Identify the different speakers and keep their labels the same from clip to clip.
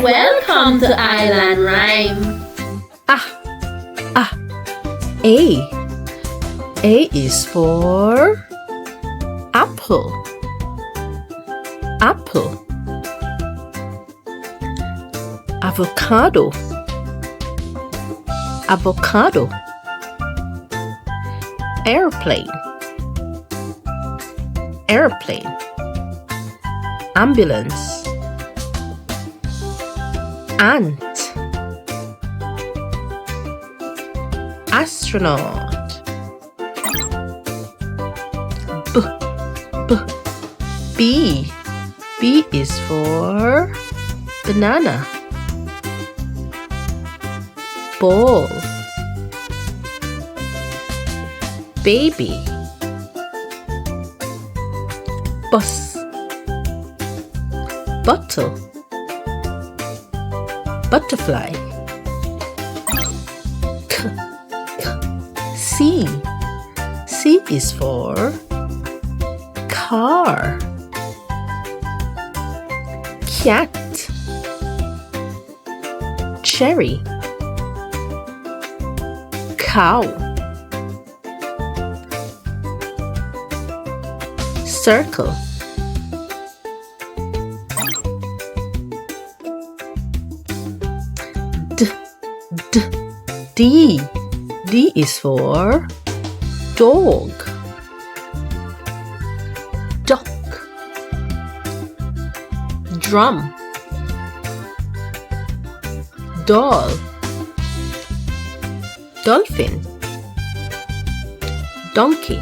Speaker 1: Welcome to Island Rhyme.
Speaker 2: A. A is for apple. Apple. Avocado. Avocado. Airplane. Airplane. Ambulance. Ant. Astronaut. B. B is for banana. Ball. Baby. Bus. Bottle. Butterfly. C. C is for car. Cat. Cherry. Cow. Circle. D. D is for dog. Duck. Drum. Doll. Dolphin. Donkey.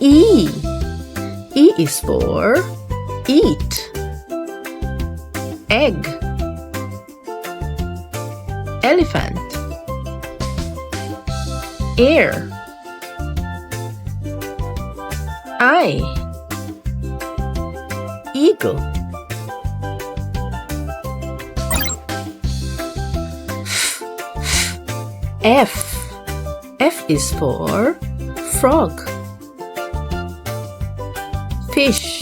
Speaker 2: E. E is for eat. Egg. Elephant. Air. Eye. Eagle. F. F is for frog. Fish.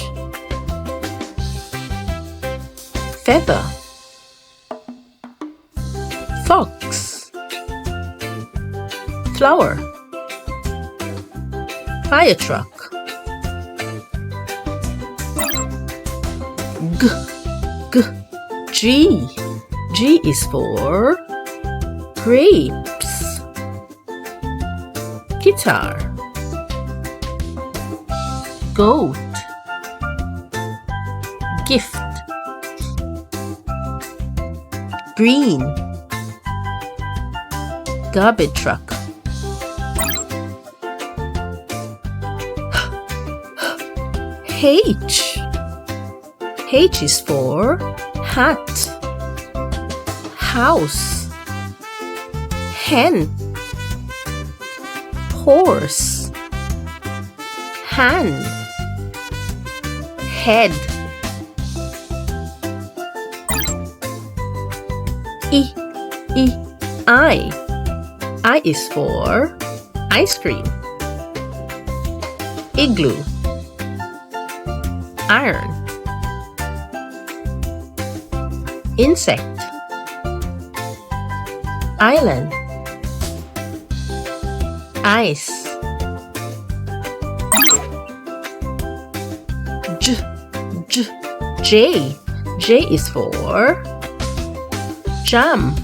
Speaker 2: Feather. Fox. Flower. Fire truck. G. G is for grapes. Guitar. Goat. Gift. Green. Garbage truck. H. H is for hat. House. Hen. Horse. Hand. Head. I. I is for ice cream. Igloo. Iron. Insect. Island. Ice. J. J is for jam.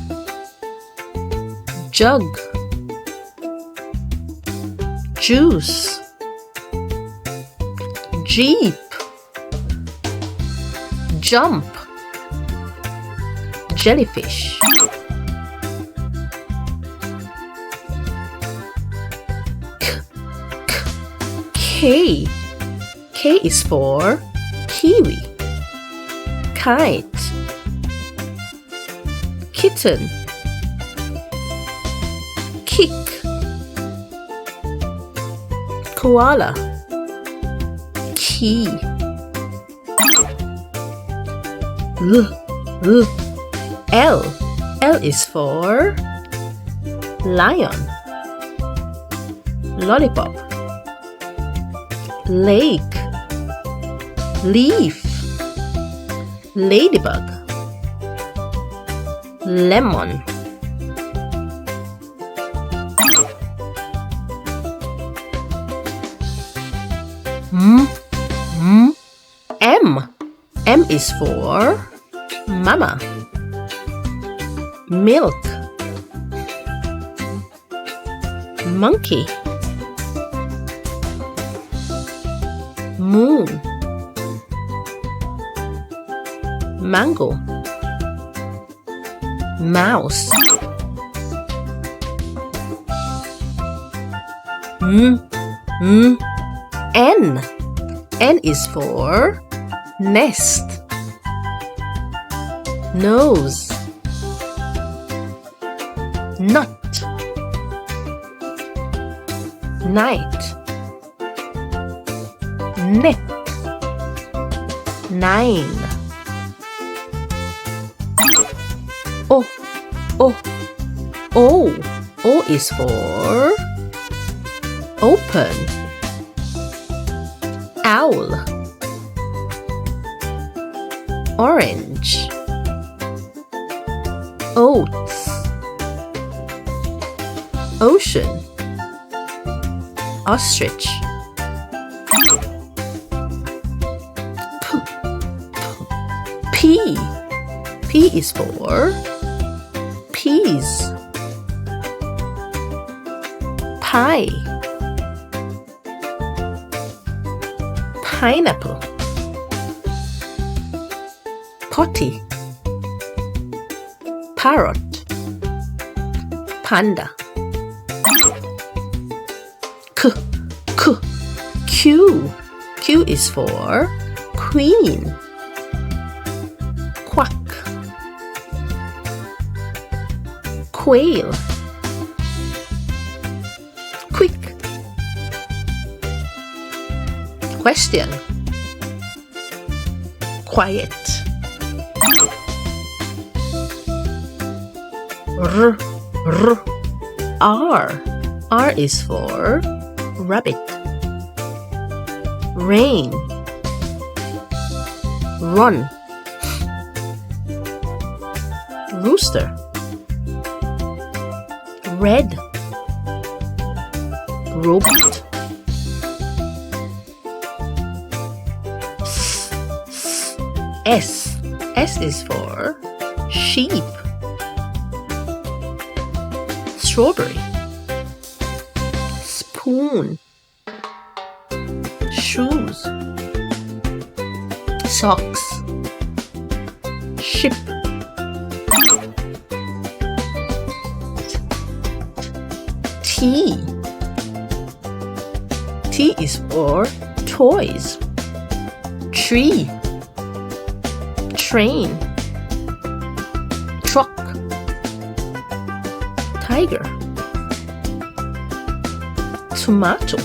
Speaker 2: Jug. Juice. Jeep. Jump. Jellyfish. K. K is for kiwi. Kite. Kitten. Kick. Koala. Key. L. L is for lion. Lollipop. Lake. leaf, ladybug, lemon. M. M is for mama, milk, monkey, moon, mango, mouse. N. N is for nest, nose, nut, night, neck, nine. O. O. O. O is for open, owl, orange, oats, ocean, ostrich. P. P is for peas, pie, pineapple, potty, parrot, panda. Q. Q is for queen, quack, quail, quick, question, quiet. R. R is for rabbit, rain, run, rooster, red, robot. S. S is for sheep, strawberry, spoon, shoes, socks, ship. T. T is for toys, tree, train, truck, tiger, tomato.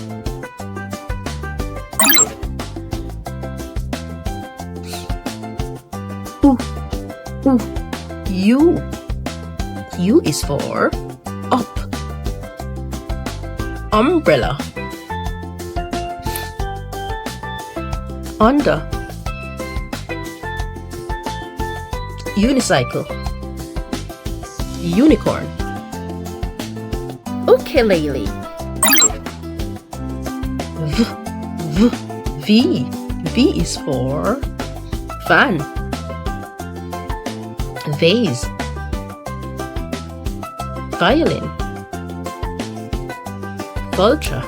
Speaker 2: U. U is for up, umbrella, under, unicycle, unicorn, ukulele. V. V is for van, vase, violin, vulture,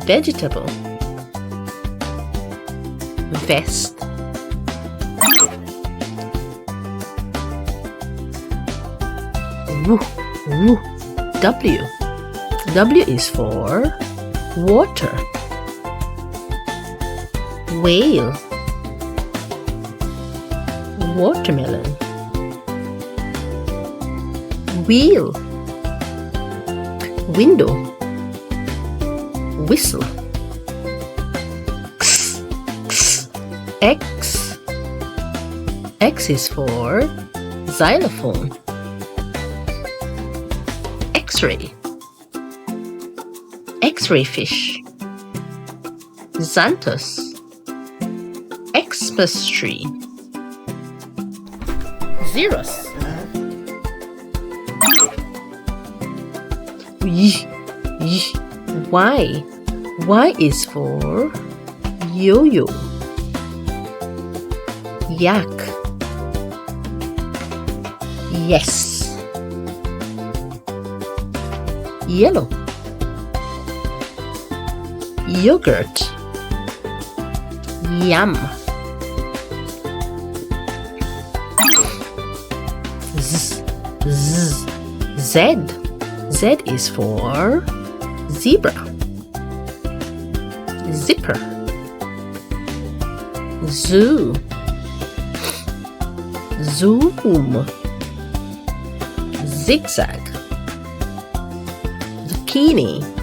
Speaker 2: vegetable, vest. W. W is for water, whale, watermelon, wheel, window, whistle. X. X is for xylophone, X-ray, X-ray fish, Xanthus, Xmas tree.
Speaker 1: Xeros.
Speaker 2: Y. Y is for yo-yo. Yak. Yes. Yellow. Yogurt. Yum. Z. Z is for zebra. Zipper. Zoo. Zoom. Zigzag. Zucchini.